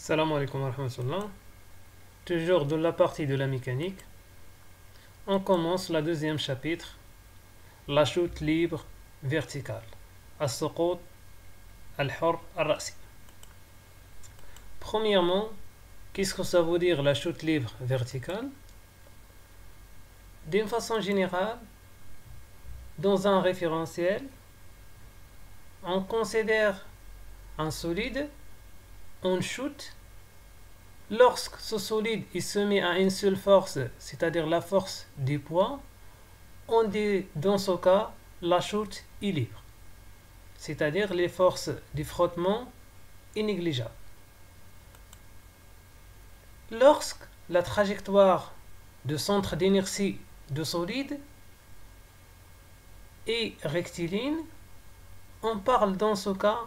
Salam alaikum wa rahmatullah. Toujours de la partie de la mécanique, on commence le deuxième chapitre, la chute libre verticale. As-suqut al-hur al-ra'si. Premièrement, qu'est-ce que ça veut dire la chute libre verticale? D'une façon générale, dans un référentiel, on considère un solide, on chute. Lorsque ce solide il se met à une seule force, c'est-à-dire la force du poids, on dit dans ce cas la chute est libre, c'est-à-dire les forces du frottement est négligeable. Lorsque la trajectoire de centre d'inertie de solide est rectiligne, on parle dans ce cas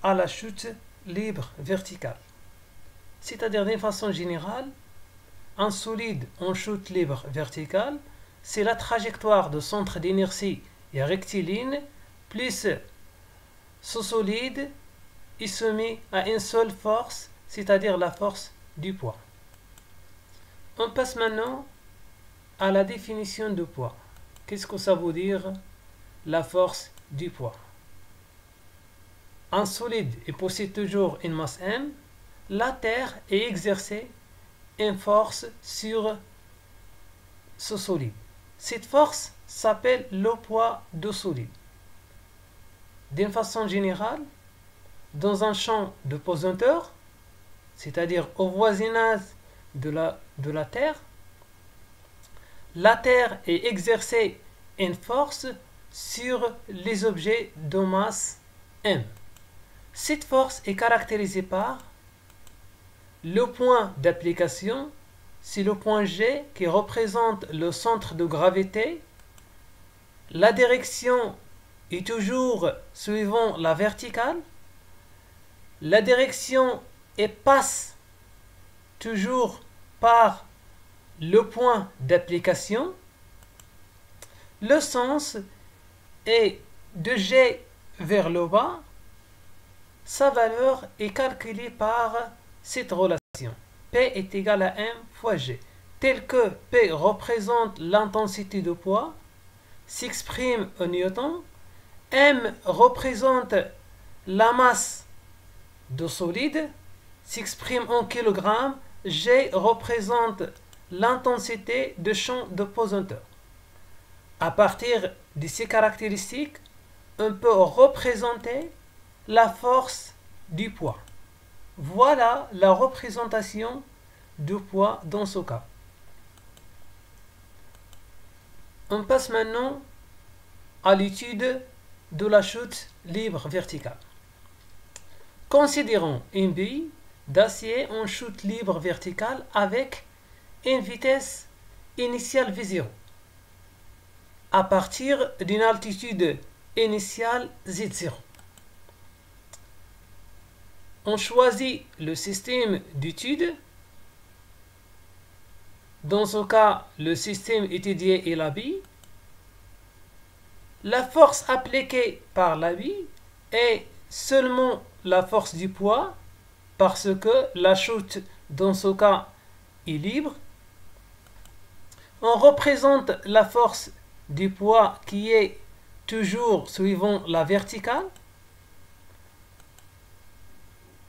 à la chute libre verticale. C'est-à-dire d'une façon générale, un solide en chute libre verticale, c'est la trajectoire de centre d'inertie et rectiligne, plus ce solide, il se met à une seule force, c'est-à-dire la force du poids. On passe maintenant à la définition du poids. Qu'est-ce que ça veut dire la force du poids? Un solide possède toujours une masse M. La Terre est exercée une force sur ce solide. Cette force s'appelle le poids du solide. D'une façon générale, dans un champ de pesanteur, c'est-à-dire au voisinage de la Terre, la Terre est exercée une force sur les objets de masse M. Cette force est caractérisée par le point d'application, c'est le point G qui représente le centre de gravité. La direction est toujours suivant la verticale. La direction passe toujours par le point d'application. Le sens est de G vers le bas. Sa valeur est calculée par cette relation. P est égal à M fois G. Tel que P représente l'intensité de poids, s'exprime en newton. M représente la masse de solide, s'exprime en kilogrammes. G représente l'intensité de champ de pesanteur. À partir de ces caractéristiques, on peut représenter la force du poids. Voilà la représentation du poids dans ce cas. On passe maintenant à l'étude de la chute libre verticale. Considérons une bille d'acier en chute libre verticale avec une vitesse initiale V0 à partir d'une altitude initiale Z0. On choisit le système d'étude. Dans ce cas, le système étudié est la bille. La force appliquée par la bille est seulement la force du poids parce que la chute dans ce cas est libre. On représente la force du poids qui est toujours suivant la verticale.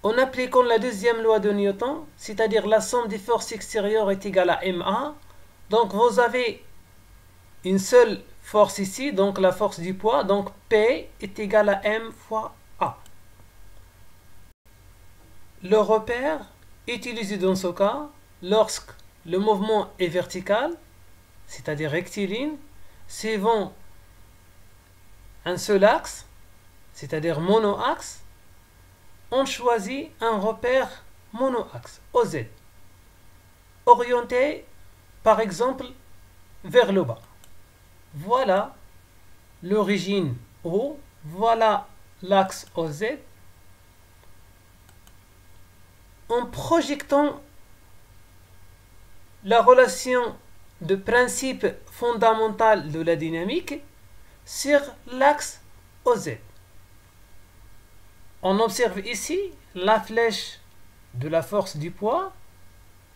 En appliquant la deuxième loi de Newton, c'est-à-dire la somme des forces extérieures est égale à MA, donc vous avez une seule force ici, donc la force du poids, donc P est égal à M fois A. Le repère utilisé dans ce cas, lorsque le mouvement est vertical, c'est-à-dire rectiligne, suivant un seul axe, c'est-à-dire monoaxe, on choisit un repère monoaxe, OZ, orienté par exemple vers le bas. Voilà l'origine O, voilà l'axe OZ. En projetant la relation de principe fondamental de la dynamique sur l'axe OZ. On observe ici la flèche de la force du poids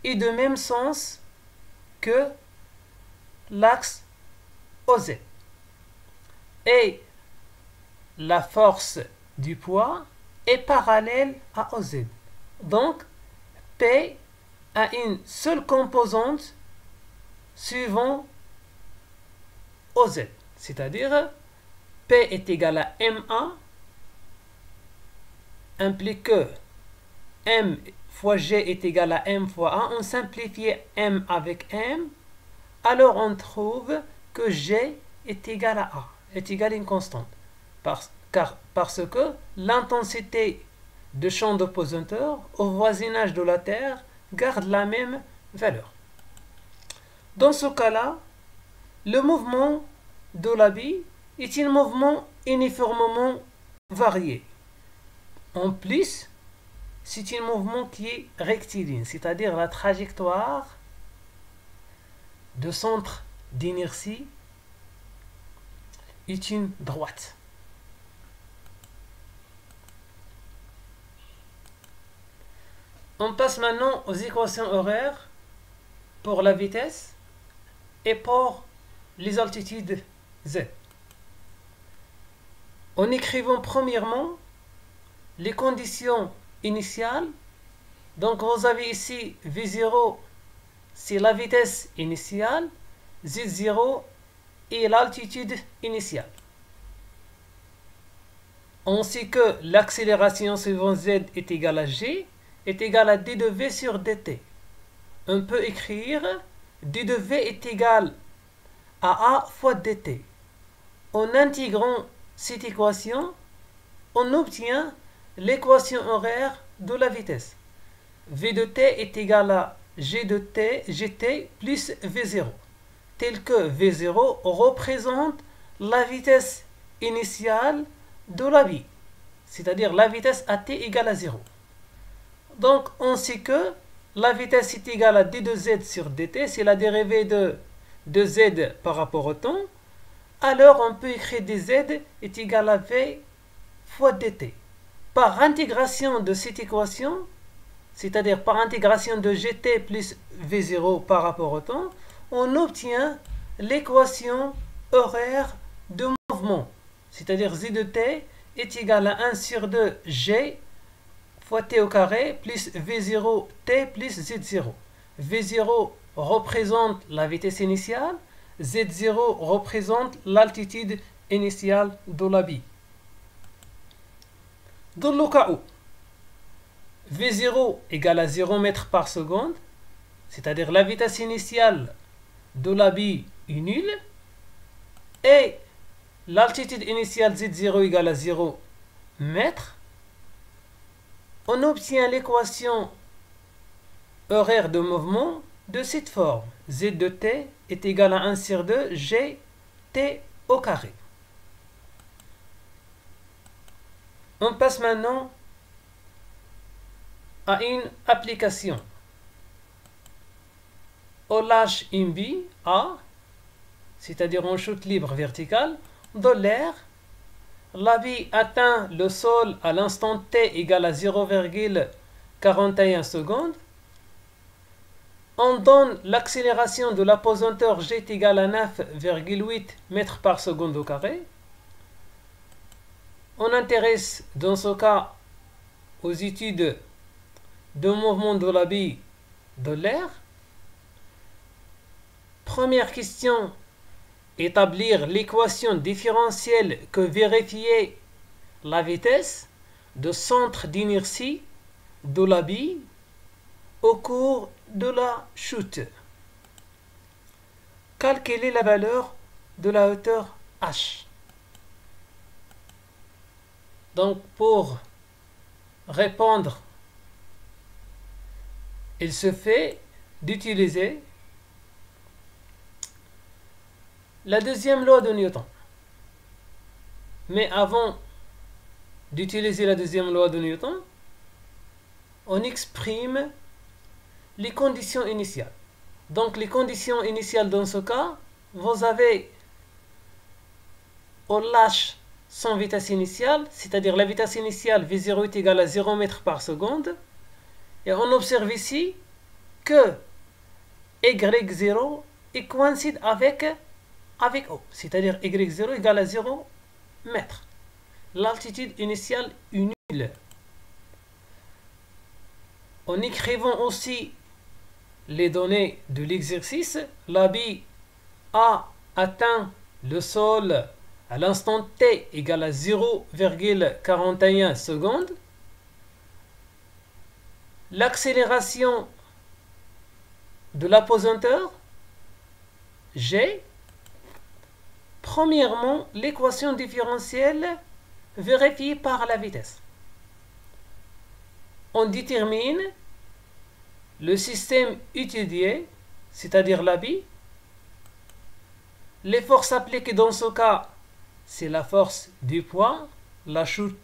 est de même sens que l'axe OZ. Et la force du poids est parallèle à OZ. Donc, P a une seule composante suivant OZ. C'est-à-dire, P est égal à MA, implique que M fois G est égal à M fois A. On simplifie M avec M, alors on trouve que G est égal à A, est égal à une constante. Parce que l'intensité de champ de pesanteur au voisinage de la Terre garde la même valeur. Dans ce cas-là, le mouvement de la bille est un mouvement uniformément varié. En plus, c'est un mouvement qui est rectiligne, c'est-à-dire la trajectoire de centre d'inertie est une droite. On passe maintenant aux équations horaires pour la vitesse et pour les altitudes Z. En écrivant premièrement les conditions initiales. Donc vous avez ici V0, c'est la vitesse initiale, Z0 et l'altitude initiale. On sait que l'accélération suivant Z est égale à G, est égale à d de V sur dt. On peut écrire d de V est égal à A fois dt. En intégrant cette équation, on obtient l'équation horaire de la vitesse. V de t est égal à G de t, gt plus V0, tel que V0 représente la vitesse initiale de la bille, c'est-à-dire la vitesse à t égale à 0. Donc on sait que la vitesse est égale à d de z sur dt, c'est la dérivée de z par rapport au temps. Alors on peut écrire dz est égal à v fois dt. Par intégration de cette équation, c'est-à-dire par intégration de gt plus v0 par rapport au temps, on obtient l'équation horaire de mouvement, c'est-à-dire z de t est égal à 1 sur 2 g fois t au carré plus v0 t plus z0. v0 représente la vitesse initiale, z0 représente l'altitude initiale de la bille. Dans le cas où v0 égale à 0 mètres par seconde, c'est-à-dire la vitesse initiale de la bille est nulle, et l'altitude initiale z0 égale à 0 mètres, on obtient l'équation horaire de mouvement de cette forme. Z de t est égal à 1 sur 2 g t au carré. On passe maintenant à une application. On lâche une bille A, c'est-à-dire en chute libre verticale, dans l'air. La bille atteint le sol à l'instant t égal à 0,41 secondes. On donne l'accélération de la pesanteur g est égale à 9,8 mètres par seconde au carré. On intéresse dans ce cas aux études de mouvement de la bille de l'air. Première question, établir l'équation différentielle que vérifier la vitesse de centre d'inertie de la bille au cours de la chute. Calculer la valeur de la hauteur h. Donc pour répondre, il se fait d'utiliser la deuxième loi de Newton. Mais avant d'utiliser la deuxième loi de Newton, on exprime les conditions initiales. Donc les conditions initiales dans ce cas, vous avez, on lâche sans vitesse initiale, c'est-à-dire la vitesse initiale v0 est égale à 0 mètres par seconde. Et on observe ici que y0 coïncide avec O, c'est-à-dire y0 égale à 0 mètres. L'altitude initiale est nulle. En écrivant aussi les données de l'exercice, l'habit a atteint le sol à l'instant t égale à 0,41 secondes. L'accélération de l'apesanteur G. Premièrement, l'équation différentielle vérifiée par la vitesse. On détermine le système étudié, c'est-à-dire l'habit. Les forces appliquées dans ce cas, c'est la force du poids, la chute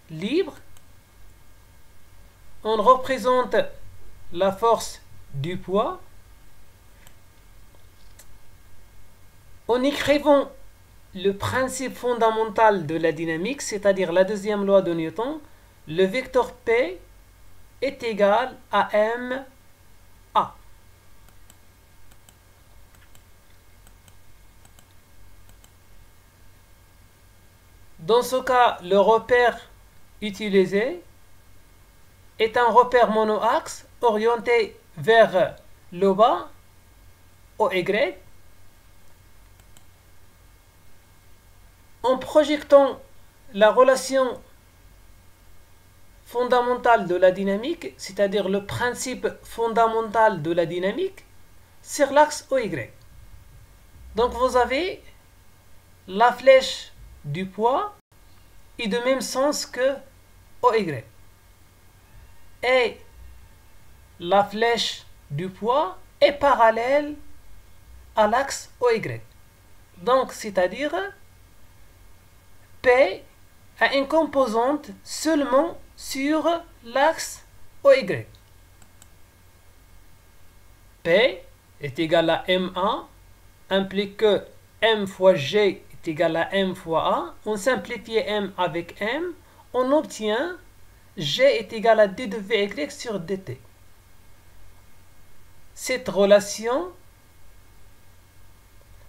libre. On représente la force du poids en écrivant le principe fondamental de la dynamique, c'est-à-dire la deuxième loi de Newton. Le vecteur P est égal à ma. Dans ce cas, le repère utilisé est un repère monoaxe orienté vers le bas, OY. En projetant la relation fondamentale de la dynamique, c'est-à-dire le principe fondamental de la dynamique, sur l'axe OY. Donc vous avez la flèche du poids est de même sens que OY. Et la flèche du poids est parallèle à l'axe OY. Donc, c'est-à-dire P a une composante seulement sur l'axe OY. P est égal à MA, implique que M fois G est égal à M fois A. On simplifie M avec M, on obtient G est égal à d de Vy sur dt. Cette relation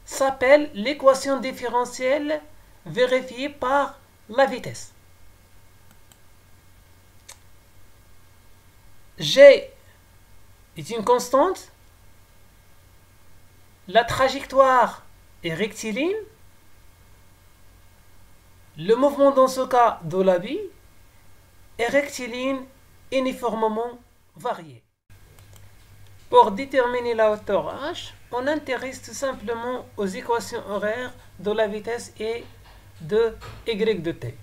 s'appelle l'équation différentielle vérifiée par la vitesse. G est une constante. La trajectoire est rectiligne. Le mouvement dans ce cas de l'habit est rectiligne uniformément varié. Pour déterminer la hauteur h, on intéresse tout simplement aux équations horaires de la vitesse et de y de t.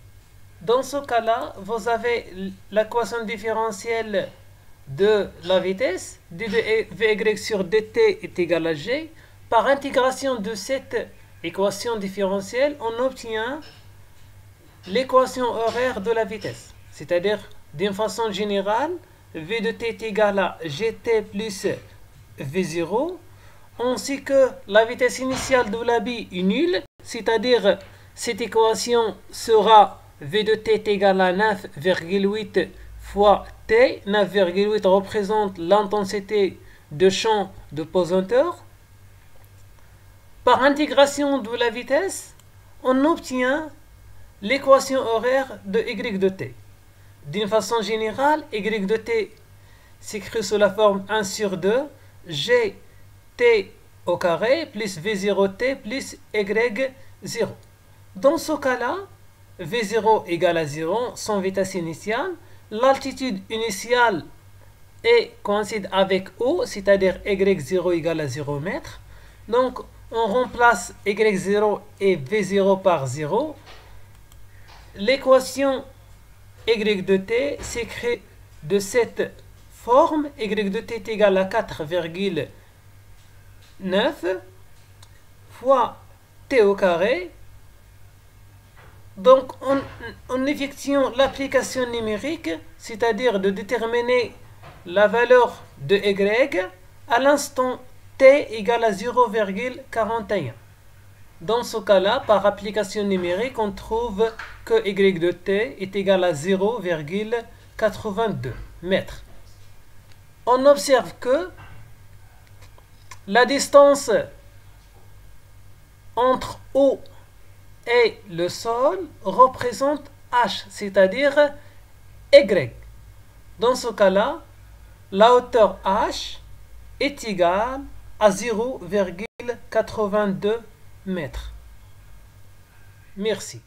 Dans ce cas-là, vous avez l'équation différentielle de la vitesse, d de Vy sur dt est égal à g. Par intégration de cette équation différentielle, on obtient l'équation horaire de la vitesse. C'est-à-dire, d'une façon générale, v de t est égal à gt plus v0, ainsi que la vitesse initiale de l'habit est nulle, c'est-à-dire cette équation sera v de t est égal à 9,8 fois t. 9,8 représente l'intensité de champ de pesanteur. Par intégration de la vitesse, on obtient l'équation horaire de y de t. D'une façon générale, y de t s'écrit sous la forme 1 sur 2, gt au carré plus v0t plus y0. Dans ce cas-là, v0 égale à 0 sans vitesse initiale. L'altitude initiale coïncide avec O, c'est-à-dire y0 égale à 0 mètres. Donc, on remplace y0 et v0 par 0. L'équation y de t s'écrit de cette forme. Y de t est égal à 4,9 fois t au carré. Donc, en effectuant l'application numérique, c'est-à-dire de déterminer la valeur de y à l'instant t égale à 0,41. Dans ce cas-là, par application numérique, on trouve que y de t est égal à 0,82 mètres. On observe que la distance entre O et le sol représente h, c'est-à-dire y. Dans ce cas-là, la hauteur h est égale à 0,82 mètres. Merci.